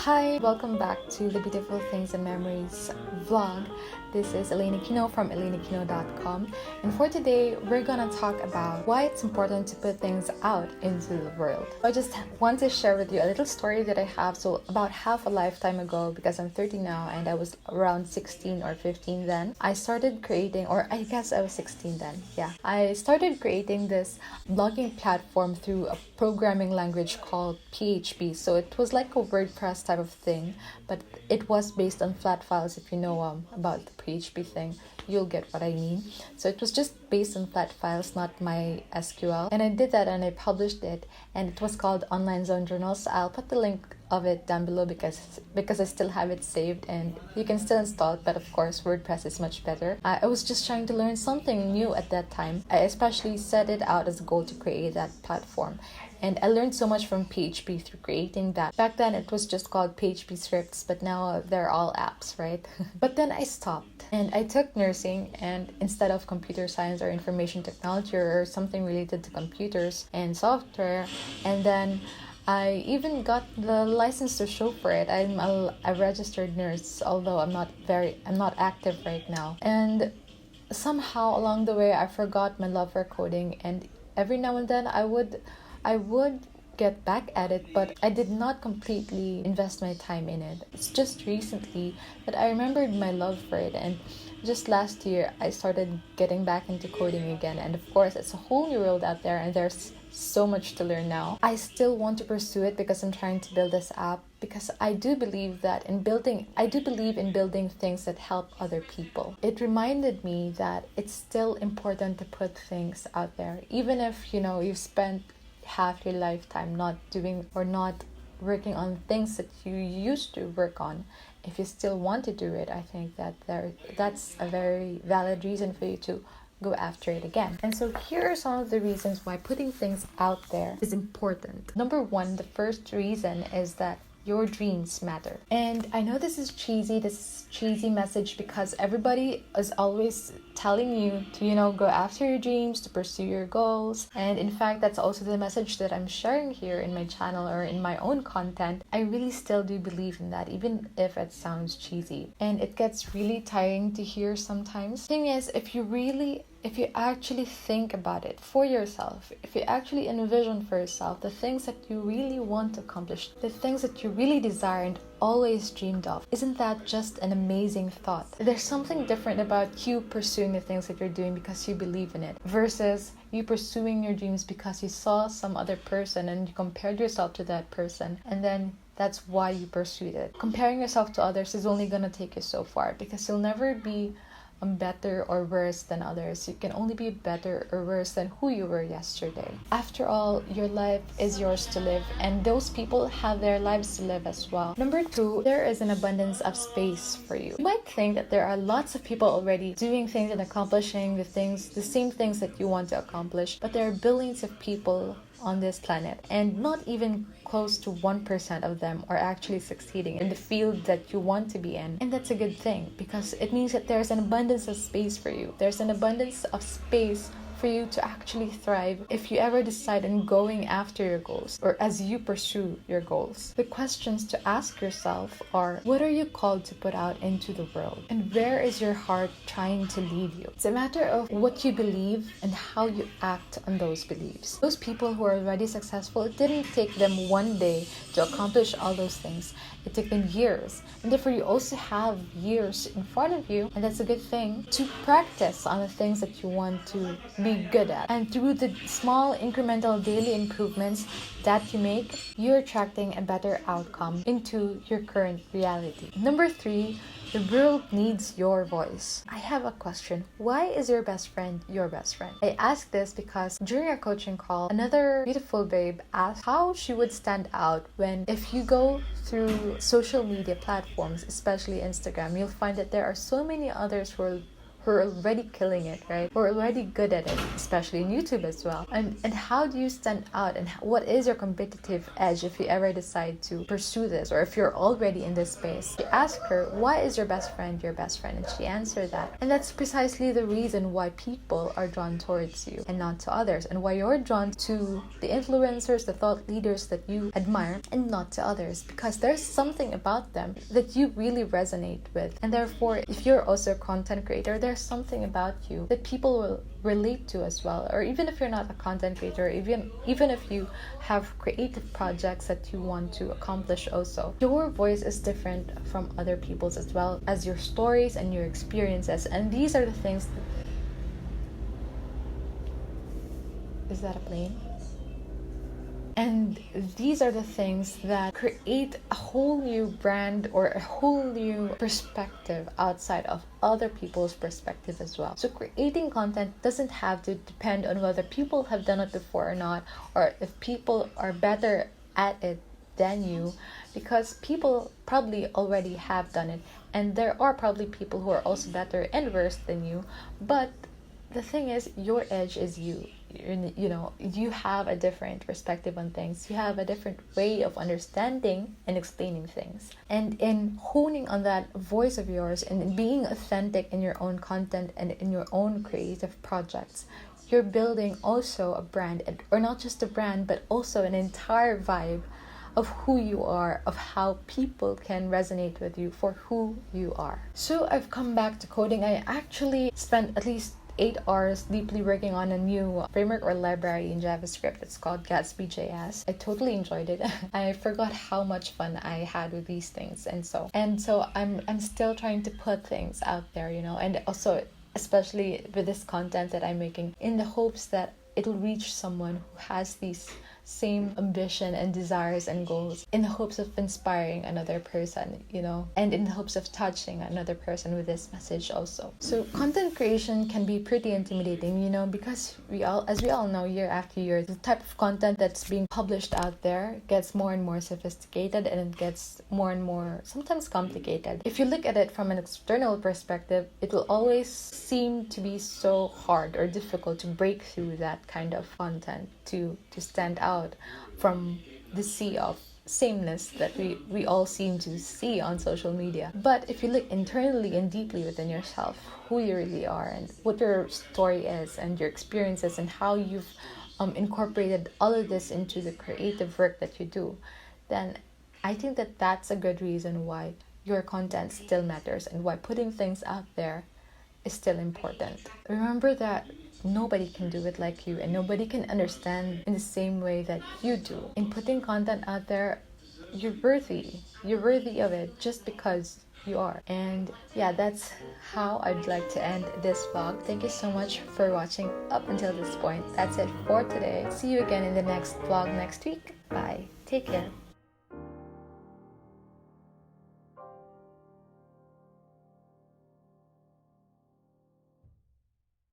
Hi, welcome back to the Beautiful Things and Memories vlog. This is Elena Kino from elenakino.com, and for today we're gonna talk about why it's important to put things out into the world. I just want to share with you a little story that I have. So about half a lifetime ago, because I'm 30 now and I was around 16 or 15 then, I started creating, or I guess I was 16 then, yeah. I started creating this blogging platform through a programming language called PHP. So it was like a WordPress type of thing, but it was based on flat files. If you know about the PHP thing, you'll get what I mean. So it was just based on flat files, not my SQL. And I did that and I published it, and it was called Online Zone Journals. I'll put the link of it down below because I still have it saved and you can still install it, but of course WordPress is much better. I was just trying to learn something new at that time. I especially set it out as a goal to create that platform. And I learned so much from PHP through creating that. Back then it was just called PHP scripts, but now they're all apps, right? But then I stopped and I took nursing, and instead of computer science or information technology or something related to computers and software, and then I even got the license to show for it. I'm a registered nurse, although I'm not active right now. And somehow along the way I forgot my love for coding, and every now and then I would get back at it, but I did not completely invest my time in it. It's just recently that I remembered my love for it, and just last year I started getting back into coding again. And of course it's a whole new world out there and there's so much to learn now. I still want to pursue it because I'm trying to build this app, because I do believe in building things that help other people. It reminded me that it's still important to put things out there, even if you've spent half your lifetime not doing or not working on things that you used to work on. If you still want to do it, I think that's a very valid reason for you to go after it again. And so here are some of the reasons why putting things out there is important. Number one, the first reason is that your dreams matter. And I know this is cheesy message, because everybody is always telling you to go after your dreams, to pursue your goals. And in fact, that's also the message that I'm sharing here in my channel or in my own content. I really still do believe in that, even if it sounds cheesy. And it gets really tiring to hear sometimes. The thing is, if you actually think about it for yourself, if you actually envision for yourself the things that you really want to accomplish, the things that you really desire and always dreamed of, isn't that just an amazing thought? There's something different about you pursuing the things that you're doing because you believe in it, versus you pursuing your dreams because you saw some other person and you compared yourself to that person, and then that's why you pursued it. Comparing yourself to others is only gonna take you so far, because you'll never be better or worse than others. You can only be better or worse than who you were yesterday. After all, your life is yours to live, and those people have their lives to live as well. Number two, there is an abundance of space for you. You might think that there are lots of people already doing things and accomplishing the same things that you want to accomplish, but there are billions of people on this planet, and not even close to 1% of them are actually succeeding in the field that you want to be in. And that's a good thing, because it means that there's an abundance of space for you. There's an abundance of space for you to actually thrive if you ever decide on going after your goals, or as you pursue your goals. The questions to ask yourself are, what are you called to put out into the world? And where is your heart trying to lead you? It's a matter of what you believe and how you act on those beliefs. Those people who are already successful, it didn't take them one day to accomplish all those things. It took them years. And therefore you also have years in front of you, and that's a good thing, to practice on the things that you want to be good at. And through the small incremental daily improvements that you make, you're attracting a better outcome into your current reality. Number three, the world needs your voice. I have a question. Why is your best friend your best friend? I ask this because during a coaching call, another beautiful babe asked how she would stand out if you go through social media platforms, especially Instagram, you'll find that there are so many others who who are already killing it, right? Who are already good at it, especially in YouTube as well. And how do you stand out, and what is your competitive edge if you ever decide to pursue this, or if you're already in this space? You ask her, why is your best friend your best friend? And she answered that. And that's precisely the reason why people are drawn towards you and not to others, and why you're drawn to the influencers, the thought leaders that you admire, and not to others, because there's something about them that you really resonate with. And therefore, if you're also a content creator, there's something about you that people will relate to as well. Or even if you're not a content creator, even if you have creative projects that you want to accomplish also, your voice is different from other people's, as well as your stories and your experiences. And these are the things is that a plane? And these are the things that create a whole new brand or a whole new perspective outside of other people's perspective as well. So creating content doesn't have to depend on whether people have done it before or not, or if people are better at it than you, because people probably already have done it, and there are probably people who are also better and worse than you. But the thing is, your edge is you. You have a different perspective on things. You have a different way of understanding and explaining things. And in honing on that voice of yours and in being authentic in your own content and in your own creative projects, you're building also a brand, or not just a brand, but also an entire vibe of who you are, of how people can resonate with you for who you are. So I've come back to coding. I actually spent at least 8 hours deeply working on a new framework or library in JavaScript. It's called Gatsby.js. I totally enjoyed it. I forgot how much fun I had with these things, and so I'm still trying to put things out there, and also especially with this content that I'm making, in the hopes that it'll reach someone who has these same ambition and desires and goals, in the hopes of inspiring another person, and in the hopes of touching another person with this message also. So content creation can be pretty intimidating, because as we all know, year after year, the type of content that's being published out there gets more and more sophisticated, and it gets more and more sometimes complicated. If you look at it from an external perspective, it will always seem to be so hard or difficult to break through that kind of content, to stand out from the sea of sameness that we all seem to see on social media. But if you look internally and deeply within yourself, who you really are and what your story is and your experiences and how you've incorporated all of this into the creative work that you do, then I think that that's a good reason why your content still matters and why putting things out there is still important. Remember that nobody can do it like you, and nobody can understand in the same way that you do. In putting content out there, you're worthy of it just because you are. And yeah, that's how I'd like to end this vlog. Thank you so much for watching up until this point. That's it for today. See you again in the next vlog next week. Bye. Take care.